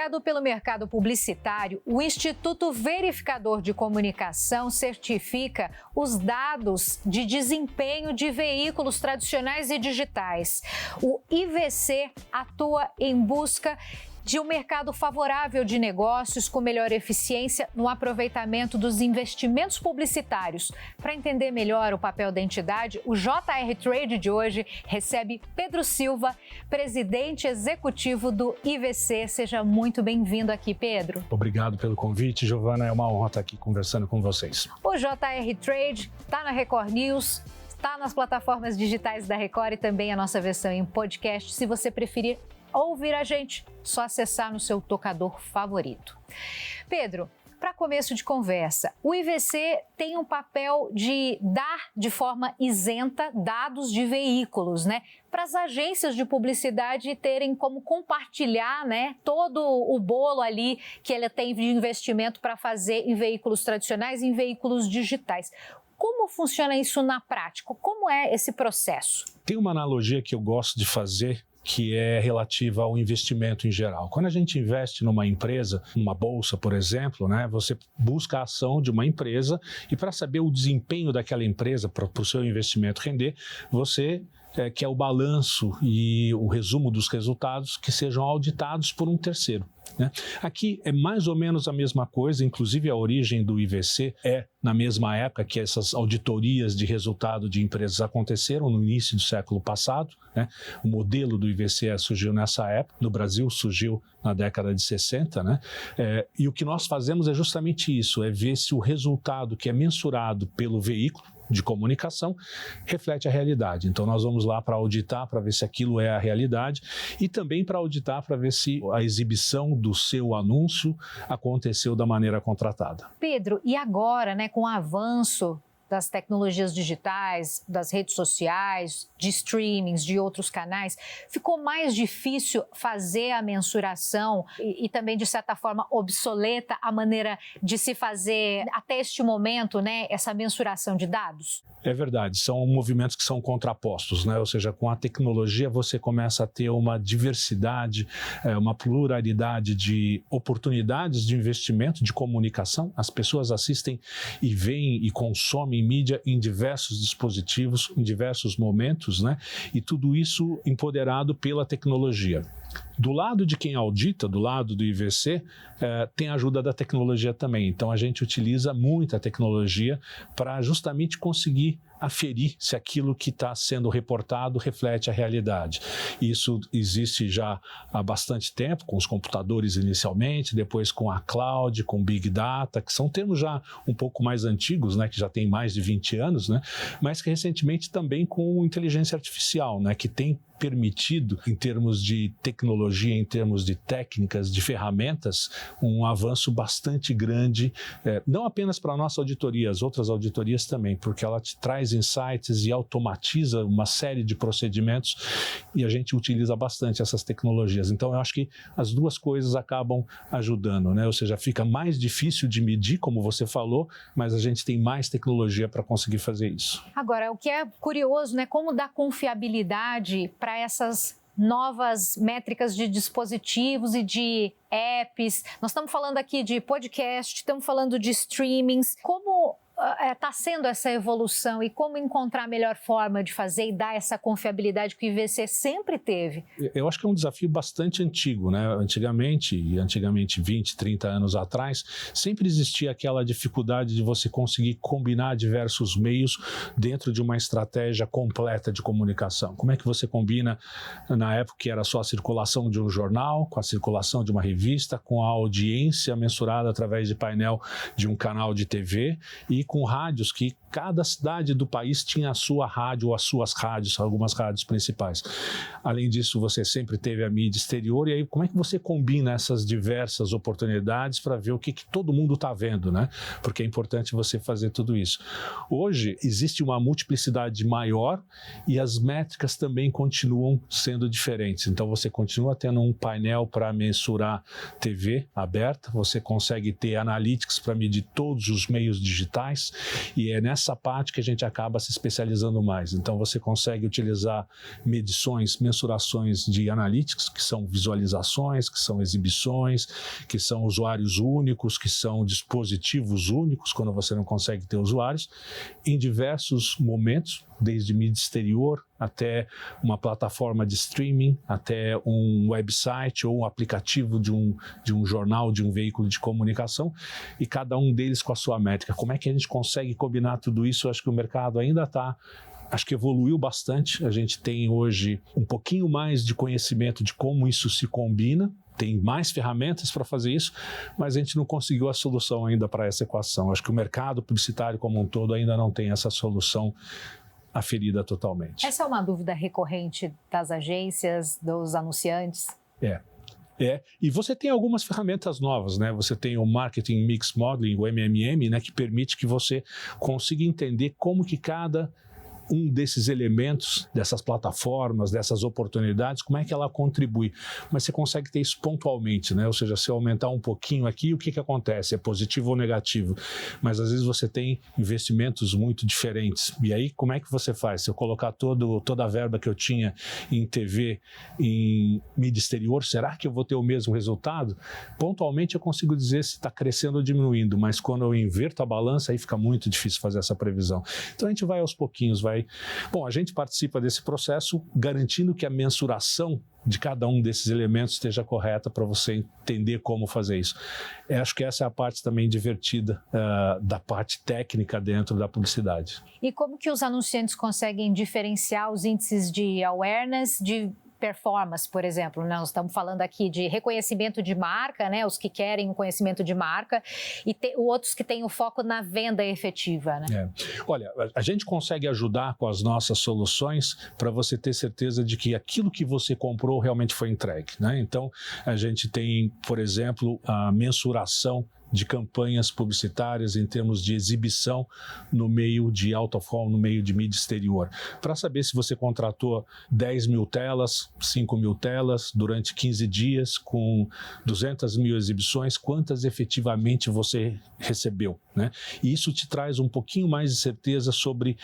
Criado pelo mercado publicitário, o Instituto Verificador de Comunicação certifica os dados de desempenho de veículos tradicionais e digitais. O IVC atua em busca de um mercado favorável de negócios com melhor eficiência no aproveitamento dos investimentos publicitários. Para entender melhor o papel da entidade, o JR Trade de hoje recebe Pedro Silva, presidente executivo do IVC. Seja muito bem-vindo aqui, Pedro. Obrigado pelo convite, Giovana. É uma honra estar aqui conversando com vocês. O JR Trade está na Record News, está nas plataformas digitais da Record e também a nossa versão em podcast. Se você preferir ouvir a gente, só acessar no seu tocador favorito. Pedro, para começo de conversa, o IVC tem um papel de dar de forma isenta dados de veículos, né? Para as agências de publicidade terem como compartilhar, né, todo o bolo ali que ela tem de investimento para fazer em veículos tradicionais e em veículos digitais. Como funciona isso na prática? Como é esse processo? Tem uma analogia que eu gosto de fazer, que é relativa ao investimento em geral. Quando a gente investe numa empresa, numa bolsa, por exemplo, né, você busca a ação de uma empresa e para saber o desempenho daquela empresa, para o seu investimento render, você quer o balanço e o resumo dos resultados que sejam auditados por um terceiro, né? Aqui é mais ou menos a mesma coisa, inclusive a origem do IVC é na mesma época que essas auditorias de resultado de empresas aconteceram, no início do século passado, né? O modelo do IVC surgiu nessa época, no Brasil surgiu na década de 60, né? E o que nós fazemos é justamente isso, é ver se o resultado que é mensurado pelo veículo de comunicação reflete a realidade. Então nós vamos lá para auditar, para ver se aquilo é a realidade e também para auditar, para ver se a exibição do seu anúncio aconteceu da maneira contratada. Pedro, e agora, né, com o avanço das tecnologias digitais, das redes sociais, de streamings, de outros canais, ficou mais difícil fazer a mensuração e também, de certa forma, obsoleta a maneira de se fazer, até este momento, né, essa mensuração de dados? É verdade, são movimentos que são contrapostos, né? Ou seja, com a tecnologia você começa a ter uma diversidade, uma pluralidade de oportunidades de investimento, de comunicação. As pessoas assistem e veem e consomem mídia em diversos dispositivos, em diversos momentos, né? E tudo isso empoderado pela tecnologia. Do lado de quem audita, do lado do IVC, tem a ajuda da tecnologia também. Então a gente utiliza muita tecnologia para justamente conseguir aferir se aquilo que está sendo reportado reflete a realidade. Isso existe já há bastante tempo, com os computadores inicialmente, depois com a cloud, com Big Data, que são termos já um pouco mais antigos, né, que já tem mais de 20 anos, né, mas que recentemente também com inteligência artificial, né, que tem permitido, em termos de tecnologia, em termos de técnicas, de ferramentas, um avanço bastante grande, não apenas para a nossa auditoria, as outras auditorias também, porque ela te traz insights e automatiza uma série de procedimentos e a gente utiliza bastante essas tecnologias. Então, eu acho que as duas coisas acabam ajudando, né? Ou seja, fica mais difícil de medir, como você falou, mas a gente tem mais tecnologia para conseguir fazer isso. Agora, o que é curioso, né? Como dar confiabilidade para essas novas métricas de dispositivos e de apps. Nós estamos falando aqui de podcast, estamos falando de streamings. Como está sendo essa evolução e como encontrar a melhor forma de fazer e dar essa confiabilidade que o IVC sempre teve? Eu acho que é um desafio bastante antigo, né? Antigamente 20, 30 anos atrás, sempre existia aquela dificuldade de você conseguir combinar diversos meios dentro de uma estratégia completa de comunicação. Como é que você combina, na época que era só a circulação de um jornal, com a circulação de uma revista, com a audiência mensurada através de painel de um canal de TV e com rádios que cada cidade do país tinha a sua rádio ou as suas rádios, algumas rádios principais. Além disso, você sempre teve a mídia exterior, e aí como é que você combina essas diversas oportunidades para ver o que todo mundo está vendo, né? Porque é importante você fazer tudo isso. Hoje, existe uma multiplicidade maior e as métricas também continuam sendo diferentes. Então, você continua tendo um painel para mensurar TV aberta, você consegue ter analytics para medir todos os meios digitais, mais, e é nessa parte que a gente acaba se especializando mais. Então você consegue utilizar medições, mensurações de analytics, que são visualizações, que são exibições, que são usuários únicos, que são dispositivos únicos, quando você não consegue ter usuários, em diversos momentos, desde mídia exterior até uma plataforma de streaming, até um website ou um aplicativo de um jornal, de um veículo de comunicação, e cada um deles com a sua métrica. Como é que a gente consegue combinar tudo isso? Eu acho que o mercado ainda está... Acho que evoluiu bastante. A gente tem hoje um pouquinho mais de conhecimento de como isso se combina, tem mais ferramentas para fazer isso, mas a gente não conseguiu a solução ainda para essa equação. Acho que o mercado publicitário como um todo ainda não tem essa solução aferida totalmente. Essa é uma dúvida recorrente das agências, dos anunciantes? E você tem algumas ferramentas novas, né? Você tem o Marketing Mix Modeling, o MMM, né? Que permite que você consiga entender como que cada um desses elementos, dessas plataformas, dessas oportunidades, como é que ela contribui. Mas você consegue ter isso pontualmente, né? Ou seja, se eu aumentar um pouquinho aqui, o que acontece? É positivo ou negativo? Mas às vezes você tem investimentos muito diferentes. E aí, como é que você faz? Se eu colocar toda a verba que eu tinha em TV, em mídia exterior, será que eu vou ter o mesmo resultado? Pontualmente eu consigo dizer se está crescendo ou diminuindo, mas quando eu inverto a balança, aí fica muito difícil fazer essa previsão. Então a gente vai aos pouquinhos, Bom, a gente participa desse processo garantindo que a mensuração de cada um desses elementos esteja correta para você entender como fazer isso. Acho que essa é a parte também divertida da parte técnica dentro da publicidade. E como que os anunciantes conseguem diferenciar os índices de awareness de performance, por exemplo? Nós estamos falando aqui de reconhecimento de marca, né? Os que querem o conhecimento de marca, e outros que têm o foco na venda efetiva, né? Olha, a gente consegue ajudar com as nossas soluções para você ter certeza de que aquilo que você comprou realmente foi entregue, né? Então, a gente tem, por exemplo, a mensuração de campanhas publicitárias em termos de exibição no meio de out of home, no meio de mídia exterior, para saber se você contratou 10 mil telas, 5 mil telas durante 15 dias com 200 mil exibições, quantas efetivamente você recebeu, né? E isso te traz um pouquinho mais de certeza sobre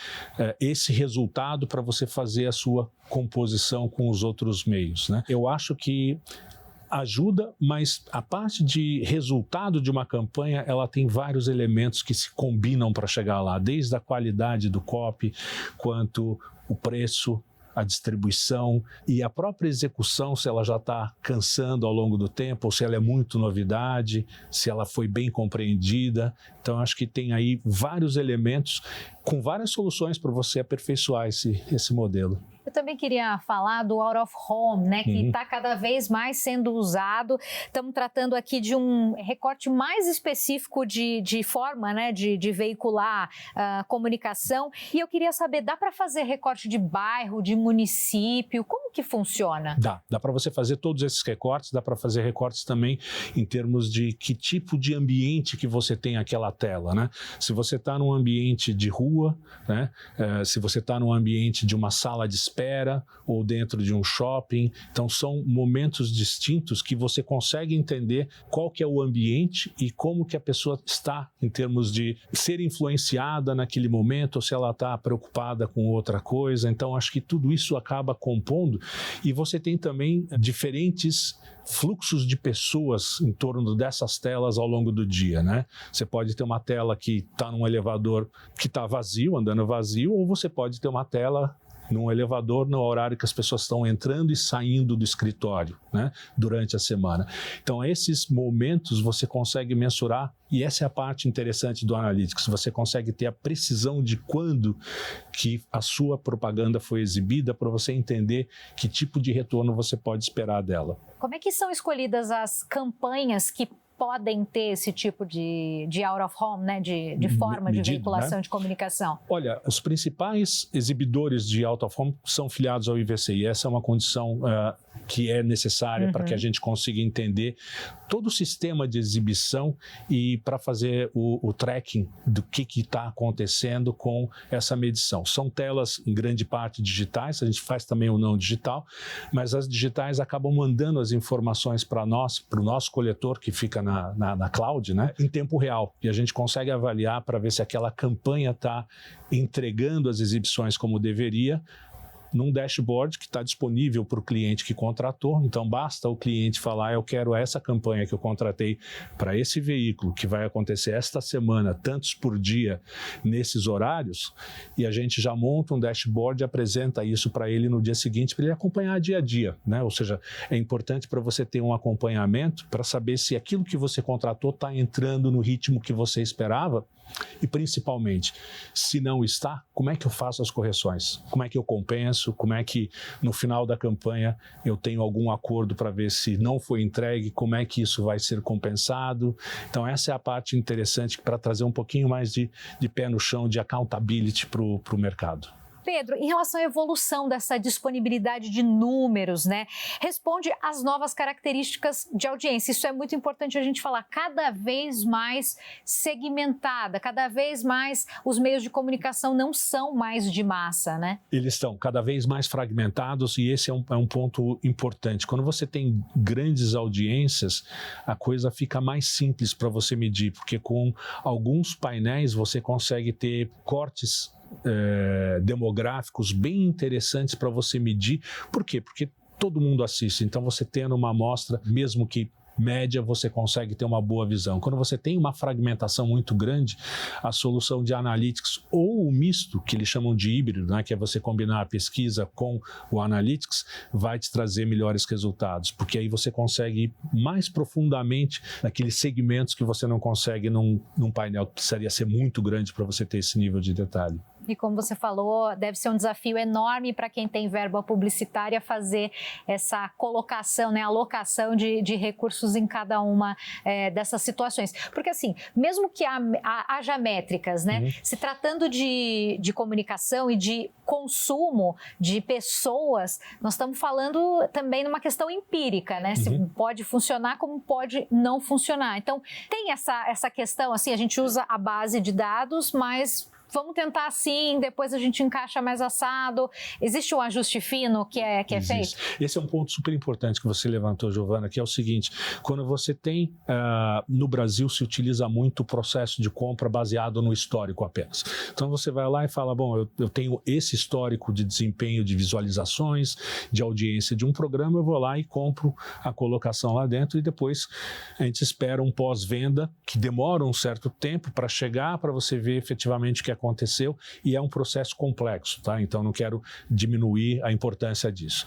esse resultado para você fazer a sua composição com os outros meios, né? Eu acho que ajuda, mas a parte de resultado de uma campanha, ela tem vários elementos que se combinam para chegar lá, desde a qualidade do copy, quanto o preço, a distribuição e a própria execução, se ela já está cansando ao longo do tempo, ou se ela é muito novidade, se ela foi bem compreendida. Então, acho que tem aí vários elementos com várias soluções para você aperfeiçoar esse modelo. Eu também queria falar do out of home, né, que está cada vez mais sendo usado. Estamos tratando aqui de um recorte mais específico de forma, né, de veicular comunicação. E eu queria saber, dá para fazer recorte de bairro, de município? Como que funciona? Dá para você fazer todos esses recortes, dá para fazer recortes também em termos de que tipo de ambiente que você tem aquela tela, né? Se você está num ambiente de rua, né? Se você está num ambiente de uma sala de espera ou dentro de um shopping, então são momentos distintos que você consegue entender qual que é o ambiente e como que a pessoa está em termos de ser influenciada naquele momento ou se ela está preocupada com outra coisa. Então acho que tudo isso acaba compondo e você tem também diferentes fluxos de pessoas em torno dessas telas ao longo do dia, né? Você pode ter uma tela que está num elevador que está vazio, andando vazio, ou você pode ter uma tela num elevador no horário que as pessoas estão entrando e saindo do escritório, né, durante a semana. Então, esses momentos você consegue mensurar, e essa é a parte interessante do Analytics, você consegue ter a precisão de quando que a sua propaganda foi exibida para você entender que tipo de retorno você pode esperar dela. Como é que são escolhidas as campanhas que podem ter esse tipo de out of home, né, de forma de veiculação, né, de comunicação? Olha, os principais exibidores de out of home são filiados ao IVCI. Essa é uma condição que é necessária para que a gente consiga entender todo o sistema de exibição e para fazer o tracking do que está acontecendo com essa medição. São telas, em grande parte, digitais, a gente faz também o não digital, mas as digitais acabam mandando as informações para nós, para o nosso coletor, que fica na cloud, né, em tempo real. E a gente consegue avaliar para ver se aquela campanha está entregando as exibições como deveria, num dashboard que está disponível para o cliente que contratou. Então basta o cliente falar: eu quero essa campanha que eu contratei para esse veículo, que vai acontecer esta semana, tantos por dia, nesses horários, e a gente já monta um dashboard e apresenta isso para ele no dia seguinte, para ele acompanhar dia a dia, né? Ou seja, é importante para você ter um acompanhamento para saber se aquilo que você contratou está entrando no ritmo que você esperava. E principalmente, se não está, como é que eu faço as correções? Como é que eu compenso? Como é que no final da campanha eu tenho algum acordo para ver se não foi entregue, como é que isso vai ser compensado? Então essa é a parte interessante para trazer um pouquinho mais de pé no chão, de accountability para o mercado. Pedro, em relação à evolução dessa disponibilidade de números, né? Responde às novas características de audiência. Isso é muito importante a gente falar. Cada vez mais segmentada, cada vez mais os meios de comunicação não são mais de massa, né? Eles estão cada vez mais fragmentados, e esse é um ponto importante. Quando você tem grandes audiências, a coisa fica mais simples para você medir, porque com alguns painéis você consegue ter cortes demográficos bem interessantes para você medir. Por quê? Porque todo mundo assiste, então você tendo uma amostra, mesmo que média, você consegue ter uma boa visão. Quando você tem uma fragmentação muito grande, a solução de analytics ou o misto, que eles chamam de híbrido, né, que é você combinar a pesquisa com o analytics, vai te trazer melhores resultados, porque aí você consegue ir mais profundamente naqueles segmentos que você não consegue num painel que precisaria ser muito grande para você ter esse nível de detalhe. E como você falou, deve ser um desafio enorme para quem tem verba publicitária fazer essa colocação, né, alocação de recursos em cada uma dessas situações. Porque assim, mesmo que haja métricas, né, se tratando de comunicação e de consumo de pessoas, nós estamos falando também numa questão empírica, né? Se pode funcionar como pode não funcionar. Então, tem essa questão, assim, a gente usa a base de dados, mas vamos tentar assim, depois a gente encaixa mais assado. Existe um ajuste fino que é feito? Esse é um ponto super importante que você levantou, Giovana, que é o seguinte: quando você tem, no Brasil se utiliza muito o processo de compra baseado no histórico apenas. Então você vai lá e fala: bom, eu tenho esse histórico de desempenho, de visualizações, de audiência de um programa, eu vou lá e compro a colocação lá dentro, e depois a gente espera um pós-venda que demora um certo tempo para chegar, para você ver efetivamente o que aconteceu, e é um processo complexo, tá? Então não quero diminuir a importância disso.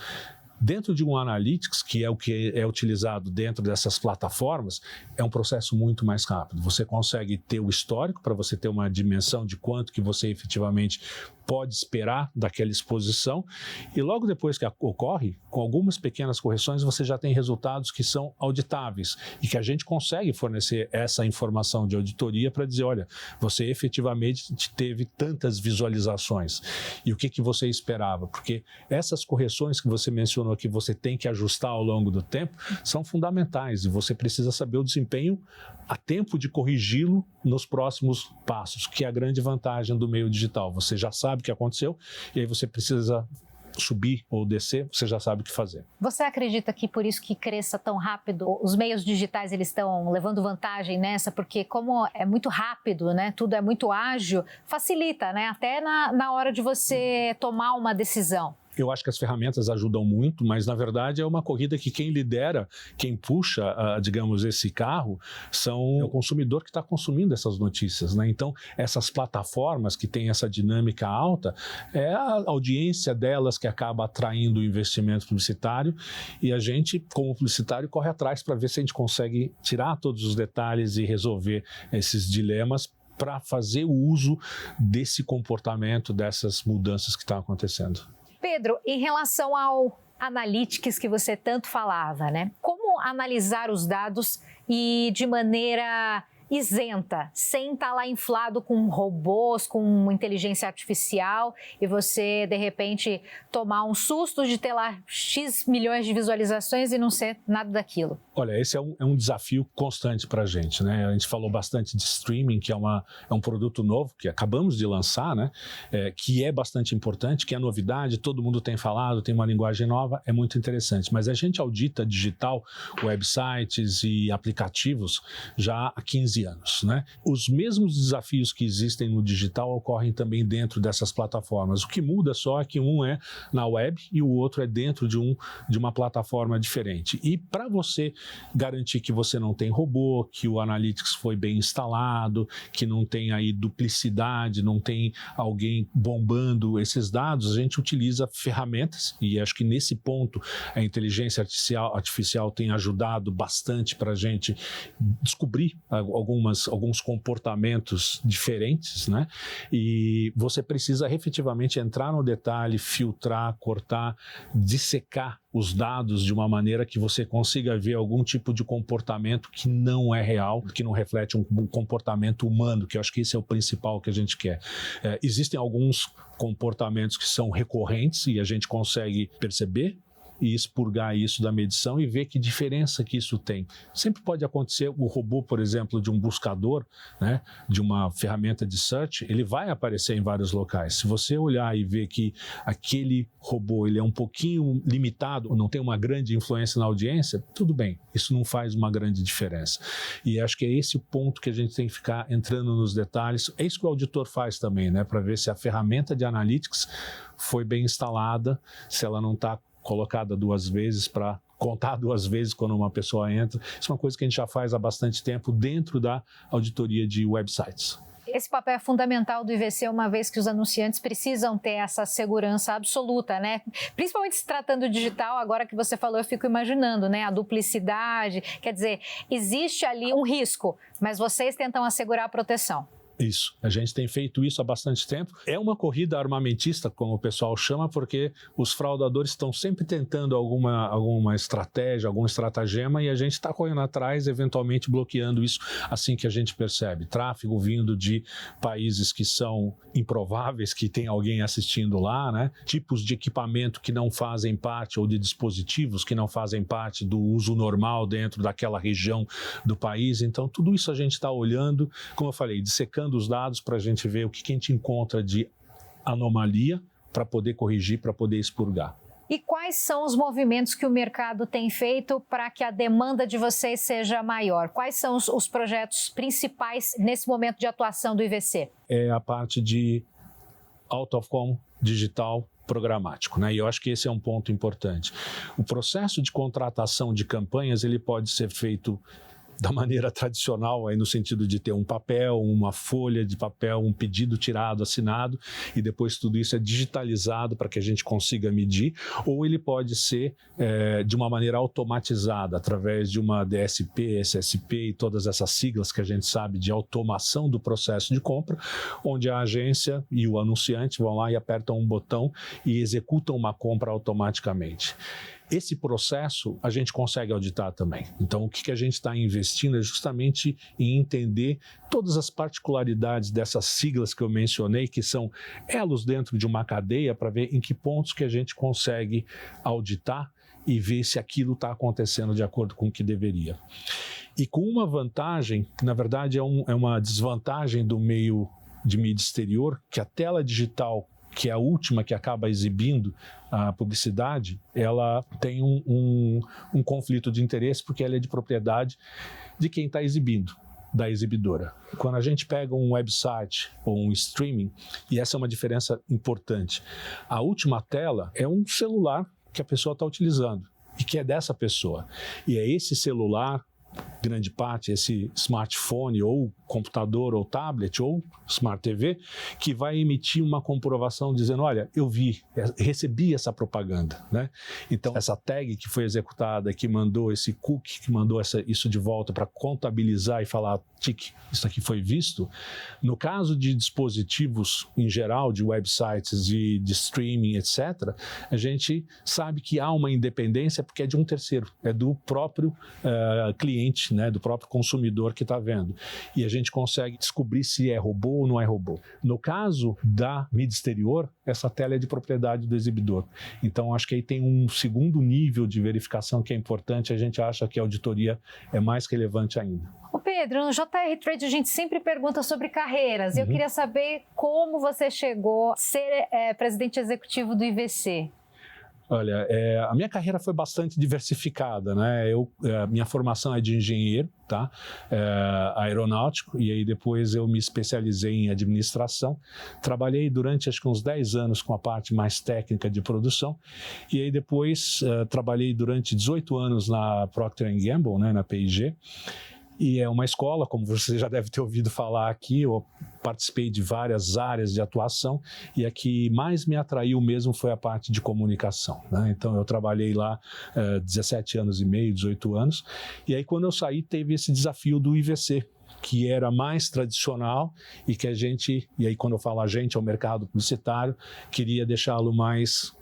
Dentro de um analytics, que é o que é utilizado dentro dessas plataformas, é um processo muito mais rápido. Você consegue ter o histórico para você ter uma dimensão de quanto que você efetivamente pode esperar daquela exposição, e logo depois que ocorre, com algumas pequenas correções, você já tem resultados que são auditáveis e que a gente consegue fornecer essa informação de auditoria para dizer: olha, você efetivamente teve tantas visualizações, e o que você esperava? Porque essas correções que você mencionou que você tem que ajustar ao longo do tempo são fundamentais, e você precisa saber o desempenho a tempo de corrigi-lo nos próximos passos, que é a grande vantagem do meio digital. Você já sabe o que aconteceu, e aí você precisa subir ou descer, você já sabe o que fazer. Você acredita que por isso que cresça tão rápido, os meios digitais eles estão levando vantagem nessa? Porque como é muito rápido, né, tudo é muito ágil, facilita, né, até na hora de você tomar uma decisão. Eu acho que as ferramentas ajudam muito, mas na verdade é uma corrida que quem lidera, quem puxa, digamos, esse carro, é o consumidor que está consumindo essas notícias, né? Então, essas plataformas que têm essa dinâmica alta, é a audiência delas que acaba atraindo o investimento publicitário, e a gente, como publicitário, corre atrás para ver se a gente consegue tirar todos os detalhes e resolver esses dilemas para fazer o uso desse comportamento, dessas mudanças que estão acontecendo. Pedro, em relação ao analytics que você tanto falava, né? Como analisar os dados e de maneira isenta, sem estar lá inflado com robôs, com inteligência artificial e você, de repente, tomar um susto de ter lá X milhões de visualizações e não ser nada daquilo? Olha, esse é um desafio constante para a gente, né? A gente falou bastante de streaming, que é um produto novo, que acabamos de lançar, né? Que é bastante importante, que é novidade, todo mundo tem falado, tem uma linguagem nova, é muito interessante. Mas a gente audita digital, websites e aplicativos já há 15 anos, né? Os mesmos desafios que existem no digital ocorrem também dentro dessas plataformas. O que muda só é que um é na web e o outro é dentro de uma plataforma diferente. E para você garantir que você não tem robô, que o Analytics foi bem instalado, que não tem aí duplicidade, não tem alguém bombando esses dados, a gente utiliza ferramentas e acho que nesse ponto a inteligência artificial tem ajudado bastante para a gente descobrir alguns comportamentos diferentes, né? E você precisa efetivamente entrar no detalhe, filtrar, cortar, dissecar os dados de uma maneira que você consiga ver algum tipo de comportamento que não é real, que não reflete um comportamento humano, que eu acho que esse é o principal que a gente quer. Existem alguns comportamentos que são recorrentes e a gente consegue perceber e expurgar isso da medição e ver que diferença que isso tem. Sempre pode acontecer, o robô, por exemplo, de um buscador, né, de uma ferramenta de search, ele vai aparecer em vários locais. Se você olhar e ver que aquele robô ele é um pouquinho limitado, não tem uma grande influência na audiência, tudo bem, isso não faz uma grande diferença. E acho que é esse o ponto que a gente tem que ficar entrando nos detalhes. É isso que o auditor faz também, né, para ver se a ferramenta de Analytics foi bem instalada, se ela não está colocada 2 vezes para contar 2 vezes quando uma pessoa entra. Isso é uma coisa que a gente já faz há bastante tempo dentro da auditoria de websites. Esse papel é fundamental do IVC, uma vez que os anunciantes precisam ter essa segurança absoluta, né? Principalmente se tratando digital, agora que você falou, eu fico imaginando, né? A duplicidade, quer dizer, existe ali um risco, mas vocês tentam assegurar a proteção. Isso, a gente tem feito isso há bastante tempo. É uma corrida armamentista, como o pessoal chama, porque os fraudadores estão sempre tentando alguma estratégia, algum estratagema, e a gente está correndo atrás, eventualmente bloqueando isso assim que a gente percebe. Tráfego vindo de países que são improváveis, que tem alguém assistindo lá, né? Tipos de equipamento que não fazem parte, ou de dispositivos que não fazem parte do uso normal dentro daquela região do país. Então, tudo isso a gente está olhando, como eu falei, dissecando os dados para a gente ver o que a gente encontra de anomalia para poder corrigir, para poder expurgar. E quais são os movimentos que o mercado tem feito para que a demanda de vocês seja maior? Quais são os projetos principais nesse momento de atuação do IVC? É a parte de out of home, digital, programático, né? E eu acho que esse é um ponto importante. O processo de contratação de campanhas, ele pode ser feito da maneira tradicional, aí no sentido de ter um papel, uma folha de papel, um pedido tirado, assinado, e depois tudo isso é digitalizado para que a gente consiga medir, ou ele pode ser de uma maneira automatizada, através de uma DSP, SSP e todas essas siglas que a gente sabe de automação do processo de compra, onde a agência e o anunciante vão lá e apertam um botão e executam uma compra automaticamente. Esse processo a gente consegue auditar também. Então, o que a gente está investindo é justamente em entender todas as particularidades dessas siglas que eu mencionei, que são elos dentro de uma cadeia, para ver em que pontos que a gente consegue auditar e ver se aquilo está acontecendo de acordo com o que deveria. E com uma vantagem, que na verdade é uma desvantagem do meio de mídia exterior, que a tela digital, que é a última que acaba exibindo a publicidade, ela tem um conflito de interesse, porque ela é de propriedade de quem está exibindo, da exibidora. Quando a gente pega um website ou um streaming, e essa é uma diferença importante, a última tela é um celular que a pessoa está utilizando e que é dessa pessoa. E é esse celular, grande parte, esse smartphone ou computador ou tablet ou Smart TV, que vai emitir uma comprovação dizendo, olha, eu recebi essa propaganda, né? Então, essa tag que foi executada, que mandou esse cookie, que mandou isso de volta para contabilizar e falar, tic, isso aqui foi visto. No caso de dispositivos em geral, de websites, de streaming, etc., a gente sabe que há uma independência porque é de um terceiro, é do próprio cliente cliente, né, do próprio consumidor que está vendo. E a gente consegue descobrir se é robô ou não é robô. No caso da mídia exterior, essa tela é de propriedade do exibidor. Então, acho que aí tem um segundo nível de verificação que é importante. A gente acha que a auditoria é mais relevante ainda. Ô Pedro, no JR Trade a gente sempre pergunta sobre carreiras. Eu queria saber como você chegou a ser presidente executivo do IVC. Olha, a minha carreira foi bastante diversificada, né? Minha formação é de engenheiro, tá? Aeronáutico, e aí depois eu me especializei em administração. Trabalhei durante acho que uns 10 anos com a parte mais técnica de produção, e aí depois trabalhei durante 18 anos na Procter & Gamble, né, na P&G. E é uma escola, como você já deve ter ouvido falar aqui, eu participei de várias áreas de atuação e a que mais me atraiu mesmo foi a parte de comunicação, né? Então eu trabalhei lá 17 anos e meio, 18 anos, e aí quando eu saí teve esse desafio do IVC, que era mais tradicional e que a gente, e aí quando eu falo a gente, é o mercado publicitário, queria deixá-lo mais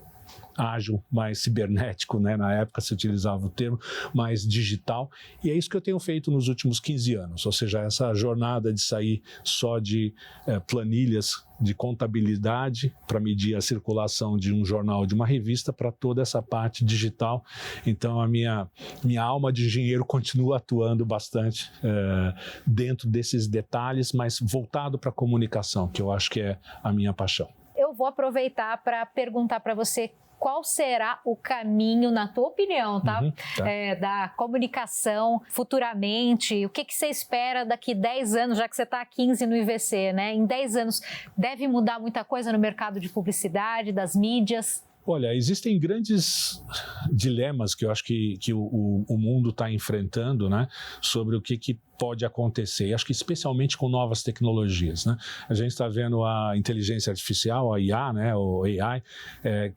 ágil, mais cibernético, né? Na época se utilizava o termo, mais digital, e é isso que eu tenho feito nos últimos 15 anos, ou seja, essa jornada de sair só de planilhas de contabilidade para medir a circulação de um jornal, de uma revista, para toda essa parte digital. Então a minha alma de engenheiro continua atuando bastante dentro desses detalhes, mas voltado para a comunicação, que eu acho que é a minha paixão. Eu vou aproveitar para perguntar para você qual será o caminho, na tua opinião, tá? Da comunicação futuramente. O que você espera daqui 10 anos, já que você está há 15 no IVC, né? Em 10 anos, deve mudar muita coisa no mercado de publicidade, das mídias? Olha, existem grandes dilemas que eu acho que o mundo está enfrentando, né, sobre o que pode acontecer, e acho que especialmente com novas tecnologias, né? A gente está vendo a inteligência artificial, a IA, né, o AI,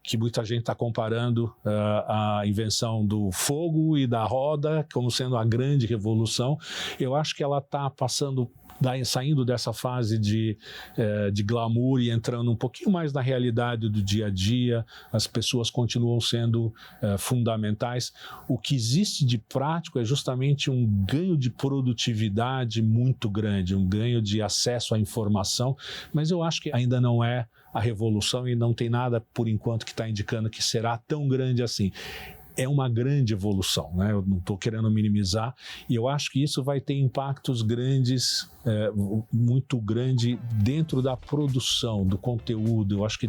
que muita gente está comparando a invenção do fogo e da roda como sendo a grande revolução. Eu acho que ela está saindo dessa fase de glamour e entrando um pouquinho mais na realidade do dia a dia. As pessoas continuam sendo fundamentais. O que existe de prático é justamente um ganho de produtividade muito grande, um ganho de acesso à informação, mas eu acho que ainda não é a revolução e não tem nada, por enquanto, que está indicando que será tão grande assim. É uma grande evolução, né? Eu não estou querendo minimizar, e eu acho que isso vai ter impactos grandes, muito grande dentro da produção, do conteúdo. Eu acho que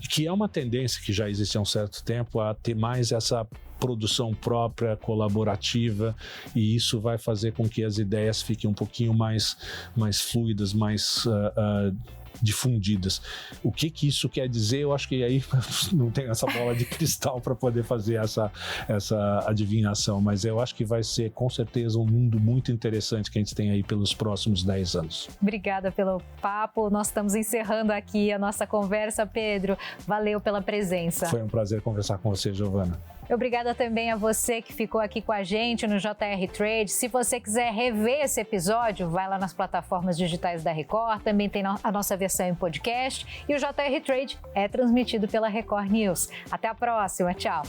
que é uma tendência que já existe há um certo tempo, a ter mais essa produção própria, colaborativa, e isso vai fazer com que as ideias fiquem um pouquinho mais fluidas, mais difundidas. O que isso quer dizer? Eu acho que aí não tem essa bola de cristal para poder fazer essa adivinhação, mas eu acho que vai ser com certeza um mundo muito interessante que a gente tem aí pelos próximos 10 anos. Obrigada pelo papo. Nós estamos encerrando aqui a nossa conversa, Pedro. Valeu pela presença. Foi um prazer conversar com você, Giovana. Obrigada também a você que ficou aqui com a gente no JR Trade. Se você quiser rever esse episódio, vai lá nas plataformas digitais da Record, também tem a nossa versão em podcast, e o JR Trade é transmitido pela Record News. Até a próxima, tchau!